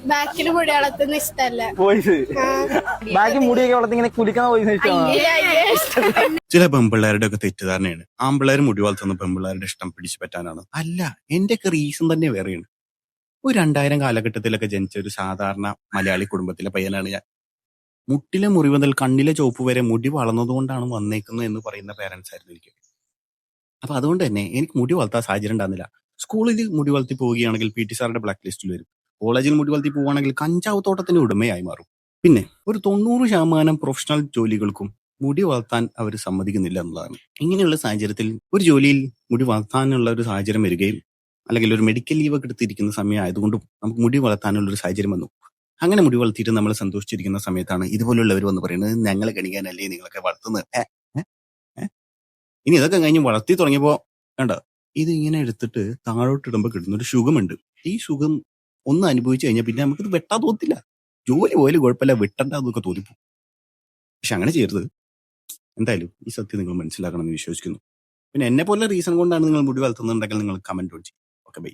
ബാക്കില് മുടി വളർത്തുന്ന ഇഷ്ടല്ല. വോയിസ് ബാക്കി മുടിയൊക്കെ വളർത്തി ഇങ്ങനെ കുലിക്കുന്ന വോയിസ് ഇഷ്ടമാണ്. ചില പെമ്പിള്ളേരുടെ ഒക്കെ തെറ്റിദ്ധാരണയാണ് ആമ്പിള്ളേർ മുടി വളർത്തുന്ന പെമ്പിള്ളേരുടെ ഇഷ്ടം പിടിച്ചു പറ്റാനാണ്. അല്ല, എന്റെയൊക്കെ റീസൺ തന്നെ വേറെയാണ്. ഒരു 2000 കാലഘട്ടത്തിലൊക്കെ ജനിച്ച ഒരു സാധാരണ മലയാളി കുടുംബത്തിലെ പയ്യനാണ് ഞാൻ. മുട്ടിലെ മുറിവ് മുതൽ കണ്ണിലെ ചോപ്പ് വരെ മുടി വളർന്നതുകൊണ്ടാണ് വന്നേക്കുന്നത് എന്ന് പറയുന്ന പേരൻസ് ആയിരുന്നു എനിക്ക്. അപ്പൊ അതുകൊണ്ട് തന്നെ എനിക്ക് മുടി വളർത്താൻ സാഹചര്യം ഉണ്ടാകുന്നില്ല. സ്കൂളിൽ മുടി വളർത്തി പോവുകയാണെങ്കിൽ PT സാറിന്റെ ബ്ലാക്ക് ലിസ്റ്റിൽ വരും. കോളേജിൽ മുടി വളർത്തി പോവുകയാണെങ്കിൽ കഞ്ചാവ് തോട്ടത്തിന്റെ ഉടമയായി മാറും. പിന്നെ ഒരു 90% പ്രൊഫഷണൽ ജോലികൾക്കും മുടി വളർത്താൻ അവർ സമ്മതിക്കുന്നില്ല എന്നുള്ളതാണ്. ഇങ്ങനെയുള്ള സാഹചര്യത്തിൽ ഒരു ജോലിയിൽ മുടി വളർത്താനുള്ള ഒരു സാഹചര്യം വരികയും അല്ലെങ്കിൽ ഒരു മെഡിക്കൽ ലീവ് ഒക്കെ എടുത്തിരിക്കുന്ന സമയം ആയതുകൊണ്ടും നമുക്ക് മുടി വളർത്താനുള്ള ഒരു സാഹചര്യം വന്നു. അങ്ങനെ മുടി വളർത്തിയിട്ട് നമ്മൾ സന്തോഷിച്ചിരിക്കുന്ന സമയത്താണ് ഇതുപോലുള്ളവർ വന്ന് പറയുന്നത് ഞങ്ങളെ കണിക്കാനല്ലേ നിങ്ങളൊക്കെ വളർത്തുന്നത്. ഇനി ഇതൊക്കെ കഴിഞ്ഞ് വളർത്തി തുടങ്ങിയപ്പോ വേണ്ട ഇത് ഇങ്ങനെ എടുത്തിട്ട് താഴോട്ടിടുമ്പോൾ കിട്ടുന്ന ഒരു സുഖമുണ്ട്. ഈ സുഖം ഒന്ന് അനുഭവിച്ചു കഴിഞ്ഞാൽ പിന്നെ നമുക്കിത് വെട്ടാൻ തോന്നില്ല. ജോലി പോയാലും കുഴപ്പമില്ല, വെട്ടണ്ടെന്നൊക്കെ തോന്നിപ്പോ. പക്ഷെ അങ്ങനെ ചെയ്യരുത്. എന്തായാലും ഈ സത്യം നിങ്ങൾ മനസ്സിലാക്കണം എന്ന് വിശ്വസിക്കുന്നു. പിന്നെ എന്നെ പോലെ റീസൺ കൊണ്ടാണ് നിങ്ങൾ മുടി വളർത്തുന്നുണ്ടെങ്കിൽ നിങ്ങൾ കമന്റ് ചെയ്യും. Okay bye.